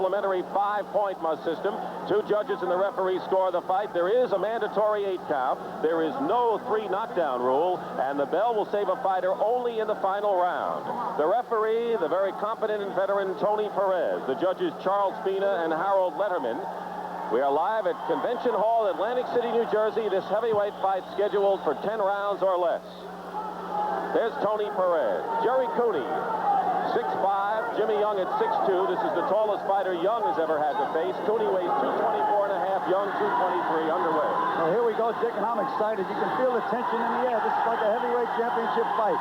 complimentary 5-point must system. 2 judges and the referee score the fight. There is a mandatory 8 count. There is no 3 knockdown rule, and the bell will save a fighter only in the final round. The referee, the very competent and veteran Tony Perez. The judges Charles Fina and Harold Letterman. We are live at Convention Hall, Atlantic City, New Jersey. This heavyweight fight scheduled for 10 rounds or less. There's Tony Perez. Gerry Cooney, 6'5", Jimmy Young at 6'2". This is the tallest fighter Young has ever had to face. Cooney weighs 224 and a half, Young 223, underway. Well, here we go, Dick, and I'm excited. You can feel the tension in the air. This is like a heavyweight championship fight.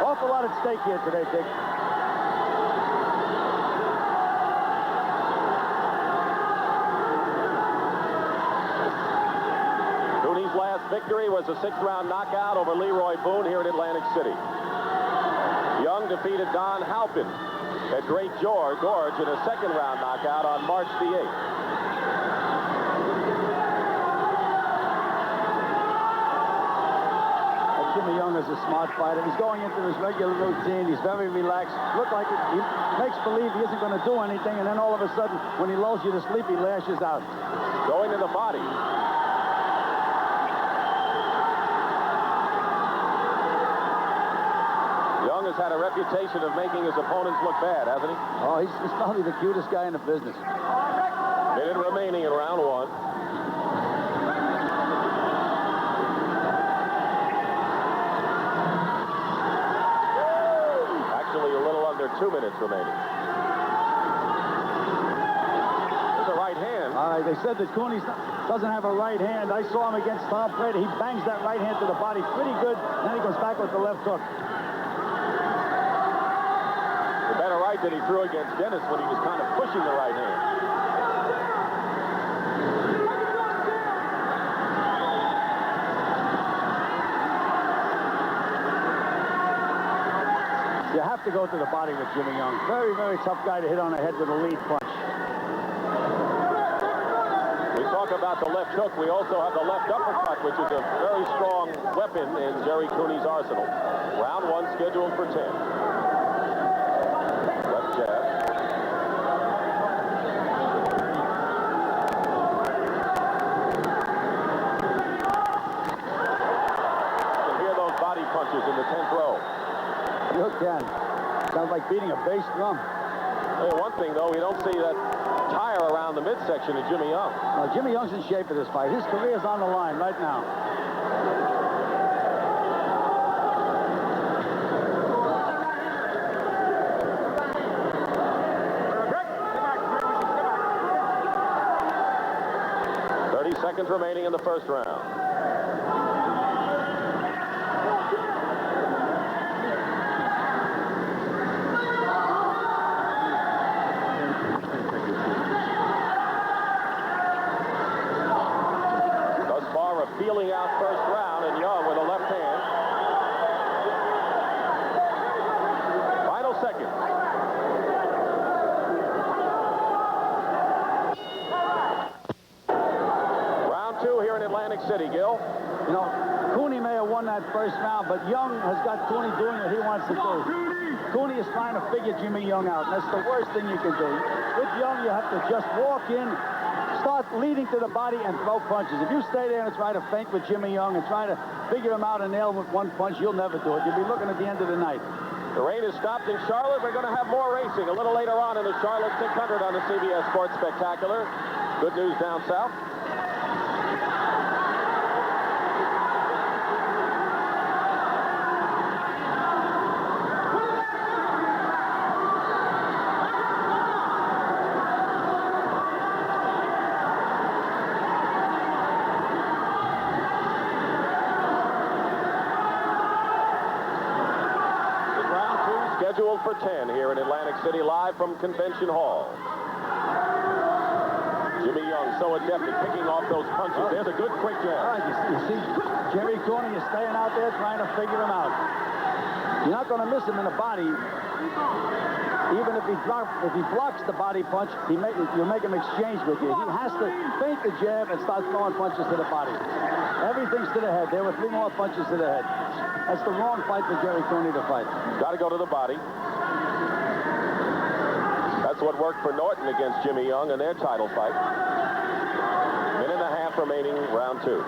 Awful lot at stake here today, Dick. Cooney's last victory was a 6th-round knockout over Leroy Boone here in Atlantic City. Young defeated Don Halpin at Great Gorge in a 2nd-round knockout on March the 8th. Jimmy Young is a smart fighter. He's going into his regular routine. He's very relaxed. Look like he makes believe he isn't going to do anything, and then all of a sudden, when he lulls you to sleep, he lashes out. Going to the body. Young has had a reputation of making his opponents look bad, hasn't he? Oh, he's probably the cutest guy in the business. Minute remaining in round 1. Actually, a little under 2 minutes remaining. There's a right hand. All right, they said that Cooney doesn't have a right hand. I saw him against Tom Brady. He bangs that right hand to the body pretty good. Then he goes back with the left hook. Better right than he threw against Dennis when he was kind of pushing the right hand. You have to go to the body with Jimmy Young. Very, very tough guy to hit on the head with a lead punch. We talk about the left hook. We also have the left uppercut, which is a very strong weapon in Gerry Cooney's arsenal. Round 1 scheduled for 10. In the 10th row. You can. Sounds like beating a bass drum. Hey, one thing, though, we don't see that tire around the midsection of Jimmy Young. No, Jimmy Young's in shape for this fight. His career's on the line right now. Seconds remaining in the 1st round. Thus far, a feeling out 1st round, and Young with a left hand. Final seconds. Here in Atlantic City, Gil. You know, Cooney may have won that 1st round, but Young has got Cooney doing what he wants to do. Cooney is trying to figure Jimmy Young out, and that's the worst thing you can do. With Young, you have to just walk in, start leading to the body, and throw punches. If you stay there and try to feint with Jimmy Young and try to figure him out and nail him with one punch, you'll never do it. You'll be looking at the end of the night. The rain has stopped in Charlotte. We're going to have more racing a little later on in the Charlotte 600 on the CBS Sports Spectacular. Good news down south. Scheduled for 10 here in Atlantic City, live from Convention Hall. Jimmy Young so adept at picking off those punches. There's a good quick jab. All right, you see, Gerry Cooney is staying out there trying to figure him out. You're not going to miss him in the body. Even if he blocks the body punch, you'll make him exchange with you. He has to feint the jab and start throwing punches to the body. Everything's to the head. There were 3 more punches to the head. That's the wrong fight for Gerry Cooney to fight. Got to go to the body. That's what worked for Norton against Jimmy Young in their title fight. Minute and a half remaining, round 2.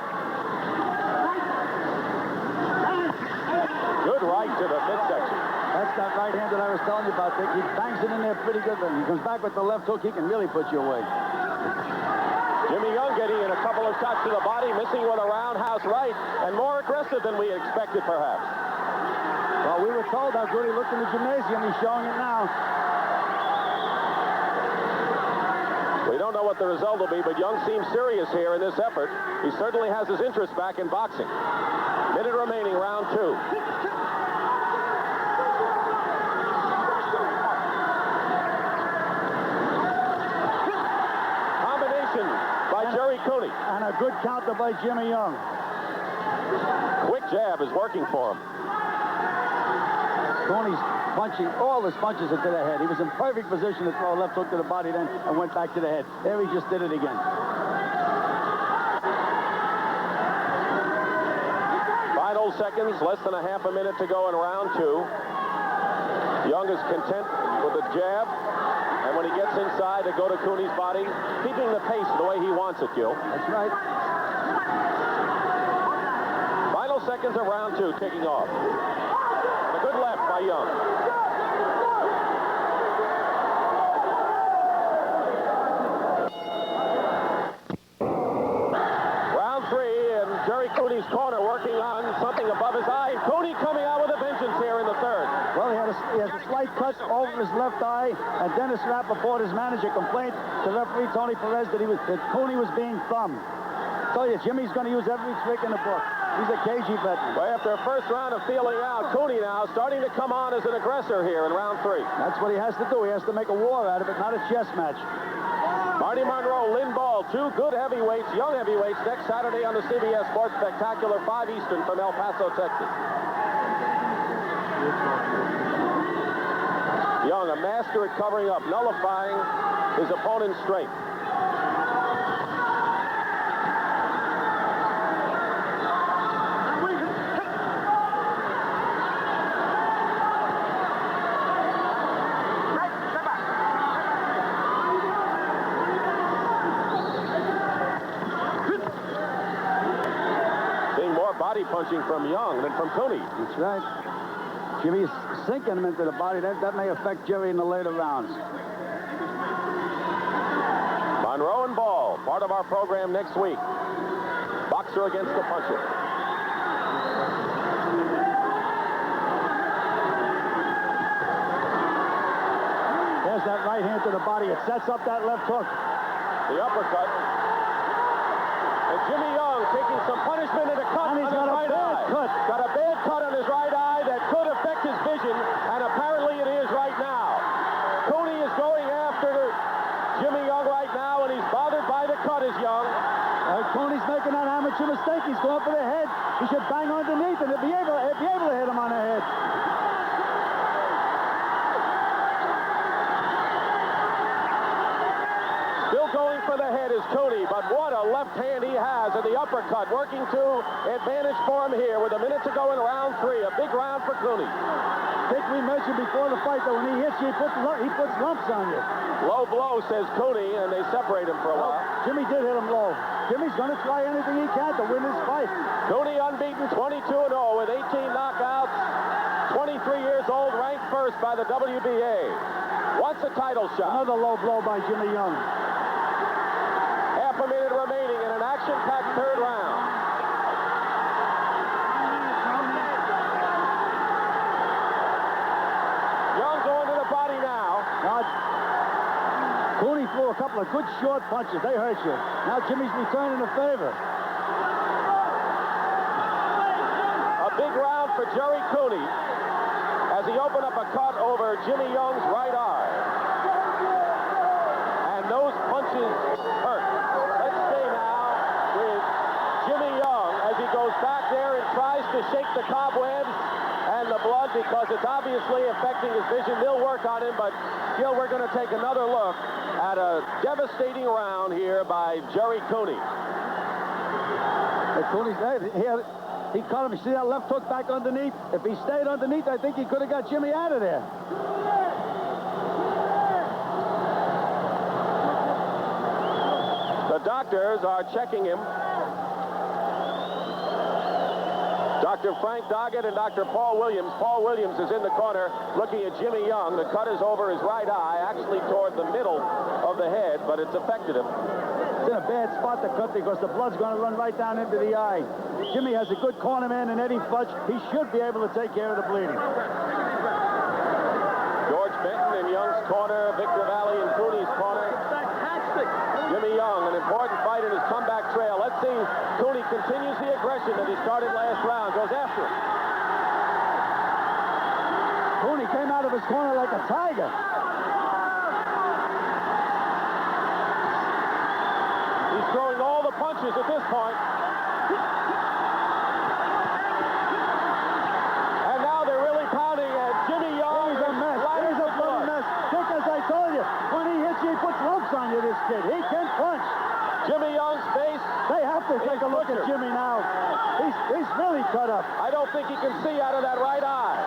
Good right to the midsection. That's that right hand that I was telling you about, Dick. He bangs it in there pretty good, but he comes back with the left hook. He can really put you away. Jimmy Young getting in a couple of shots to the body, missing with a roundhouse right, and more aggressive than we expected, perhaps. Well, we were told how good he looked in the gymnasium. He's showing it now. We don't know what the result will be, but Young seems serious here in this effort. He certainly has his interest back in boxing. Minute remaining, round 2. Combination by Gerry Cooney. And a good counter by Jimmy Young. Quick jab is working for him. Cooney's punching all his punches into the head. He was in perfect position to throw a left hook to the body then and went back to the head. There he just did it again. Final seconds, less than a half a minute to go in round 2. Young is content with the jab, and when he gets inside to go to Cooney's body, keeping the pace the way he wants it, Gil. That's right. Final seconds of round 2 kicking off. A good left by Young. Round 3, and Gerry Cooney's corner working on something above his eye. Cooney coming out with a vengeance here in the 3rd. Well, he has a slight cut over his left eye, and Dennis Rappaport, his manager, complained to referee Tony Perez that Cooney was being thumbed. I tell you, Jimmy's going to use every trick in the book. He's a cagey veteran. Well, after a first round of feeling out, Cooney now starting to come on as an aggressor here in round 3. That's what he has to do. He has to make a war out of it, not a chess match. Marty Monroe, Lynn Ball, 2 good heavyweights, young heavyweights, next Saturday on the CBS Sports Spectacular, 5 Eastern from El Paso, Texas. Young, a master at covering up, nullifying his opponent's strength. Body punching from Young than from Cooney. That's right. Jimmy's sinking him into the body. That may affect Gerry in the later rounds. Monroe and Ball, part of our program next week. Boxer against the puncher. There's that right hand to the body. It sets up that left hook. The uppercut. And Jimmy Young taking some punishment and a cut on his right eye. Got a bad cut on his right eye that could affect his vision, and apparently it is right now. Cooney is going after Jimmy Young right now, and he's bothered by the cut, is Young. Cooney's making that amateur mistake. He's going for the head. He should bang underneath and be able to hit him on the head. Still going for the head is Cooney, but what a left hand he has, and the uppercut working to advantage for him here with a minute to go in round 3. A big round for Cooney. I think we mentioned before the fight that when he hits you, he puts lumps on you. Low blow, says Cooney, and they separate him for a while. Jimmy did hit him low. Jimmy's going to try anything he can to win this fight. Cooney unbeaten, 22-0 with 18 knockouts. 23 years old, ranked first by the WBA. Wants a title shot. Another low blow by Jimmy Young. Half a minute remaining in an action-packed 3rd round. Young going to the body now. Cooney threw a couple of good short punches. They hurt you. Now Jimmy's returning the favor. A big round for Gerry Cooney as he opened up a cut over Jimmy Young's right eye. And those punches hurt. Let's stay now with Jimmy Young as he goes back there and tries to shake the cobwebs and the blood because it's obviously affecting his vision. They'll work on him, but Gil, we're going to take another look at a devastating round here by Gerry Cooney. Cooney's he caught him. You see that left hook back underneath? If he stayed underneath, I think he could have got Jimmy out of there. doctors are checking him. Dr. Frank Doggett and Dr. Paul Williams. Paul Williams is in the corner looking at Jimmy Young. The cut is over his right eye, actually toward the middle of the head, but it's affected him. It's in a bad spot to cut because the blood's going to run right down into the eye. Jimmy has a good corner man in Eddie Fudge. He should be able to take care of the bleeding. George Benton in Young's corner, Victor Valley in Cooney's corner. Jimmy Young, an important fight in his comeback trail. Let's see, Cooney continues the aggression that he started last round, goes after him. Cooney came out of his corner like a tiger. He's throwing all the punches at this point. And now they're really pounding at Jimmy Young. He's a mess. He's a bloody mess. Dick, as I told you, when he hits you, he puts lumps on you, this kid. He can punch. Jimmy Young's face. They have to take a look at Jimmy now. He's really cut up. I don't think he can see out of that right eye.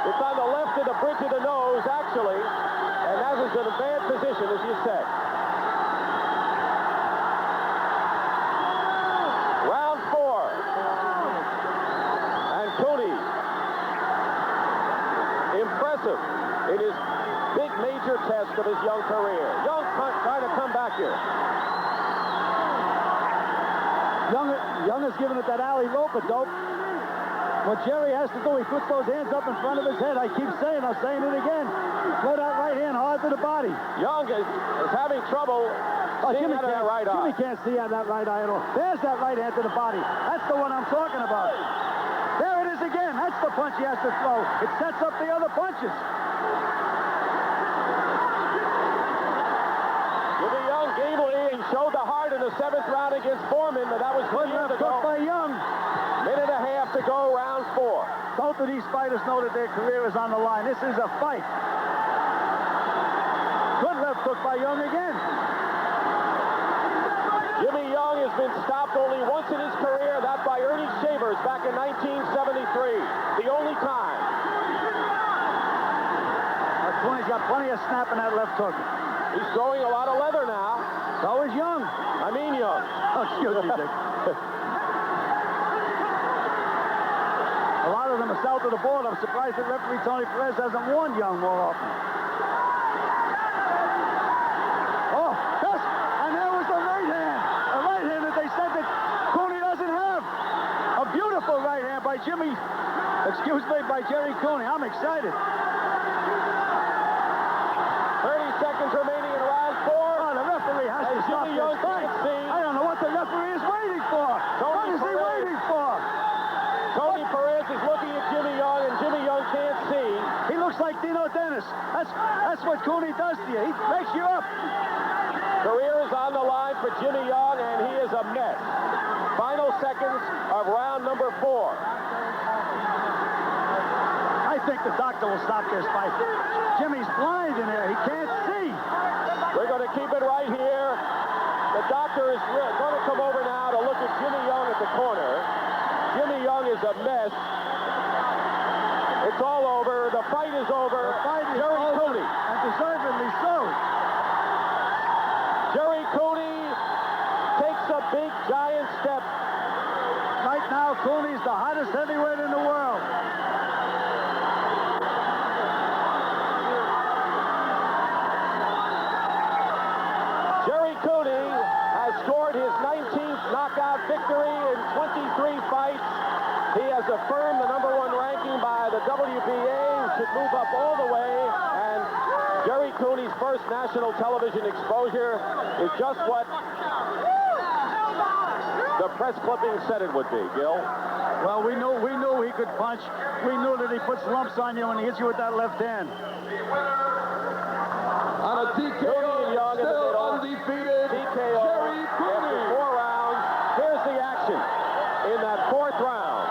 It's on the left of the bridge of the nose, actually. And that is in a bad position, as you said. Round 4. And Cooney, impressive in his big major test of his young career. Young trying to come back here. Young is giving it that alley rope-a-dope. What Gerry has to do, he puts those hands up in front of his head. I keep saying, I'm saying it again. Throw that right hand hard to the body. Young is having trouble seeing out of that right eye. Jimmy can't see out of that right eye at all. There's that right hand to the body. That's the one I'm talking about. There it is again. That's the punch he has to throw. It sets up the other punches. Jimmy Young gave away and showed the heart in the 7th round against Foreman, but that was good years ago. Cooked by Young. Minute and a half to go, round 4. Both of these fighters know that their career is on the line. This is a fight. Good left hook by Young again. Jimmy Young has been stopped only once in his career, that by Ernie Shavers back in 1973. The only time. Cooney's got plenty of snap in that left hook. He's throwing a lot of leather now. So is Young. I mean Young. Oh, excuse me, Dick. A lot of them are south of the border. I'm surprised that referee Tony Perez hasn't warned Young more often. Oh, yes, and there was the right hand. A right hand that they said that Cooney doesn't have. A beautiful right hand by Gerry Cooney. I'm excited. 30 seconds remaining in round 4. Oh, the referee has to stop this fight. I don't know what the referee is waiting for. What is he waiting for? Tony Perez is looking at Jimmy Young, and Jimmy Young can't see. He looks like Dino Dennis. That's what Cooney does to you. He breaks you up. Career is on the line for Jimmy Young, and he is a mess. Final seconds of round number 4. I think the doctor will stop this fight. Jimmy's blind in there. He can't see. We're going to keep it right here. The doctor is going to come over now to look at Jimmy Young at the corner. Jimmy Young is a mess. It's all over. The fight is over. The fight is Gerry over, Cooney. and deservedly so. Gerry Cooney takes a big, giant step. Right now, Cooney's the hottest heavyweight in the world. Gerry Cooney has scored his 19th knockout victory in 23 fights. He has affirmed the #1 ranking by the WBA, should move up all the way, and Gerry Cooney's first national television exposure is just what the press clipping said it would be, Gil. Well, we knew he could punch. We knew that he puts lumps on you when he hits you with that left hand. On a TKO, Young still undefeated, TKO Gerry Cooney. after 4 rounds. Here's the action in that 4th round.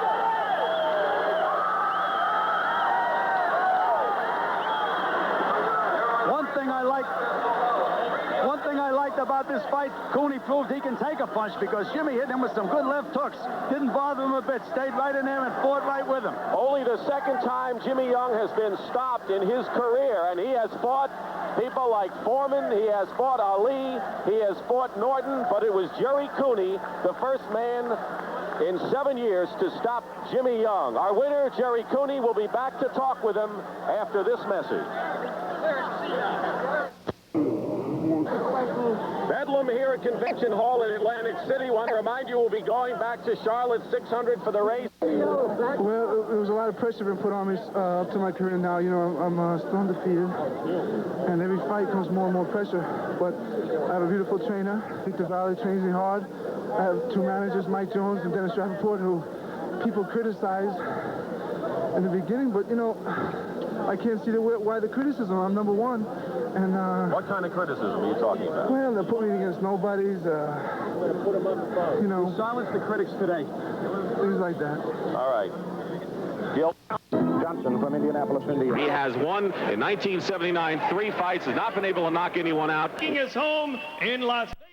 One thing I liked about this fight, Cooney proved he can take a punch because Jimmy hit him with some good left hooks. Didn't bother him a bit. Stayed right in there and fought right with him. Only the 2nd time Jimmy Young has been stopped in his career, and he has fought People like Foreman, he has fought Ali, he has fought Norton, but it was Gerry Cooney, the first man in 7 years to stop Jimmy Young. Our winner, Gerry Cooney, will be back to talk with him after this message. Bedlam here at Convention Hall in Atlantic City. Want to remind you, we'll be going back to Charlotte 600 for the race. Well, there was a lot of pressure been put on me up to my career now. You know, I'm still undefeated, and every fight comes more and more pressure. But I have a beautiful trainer. I think the Valley trains me hard. I have two managers, Mike Jones and Dennis Rappaport, who people criticize in the beginning, but you know, I can't see why the criticism. I'm number one. And what kind of criticism are you talking about? well, they're putting me against nobodies. You know, Silence the critics today. things like that. All right. Gil Johnson from Indianapolis, Indiana. He has won in 1979 3 fights, has not been able to knock anyone out. King is home in Las Vegas.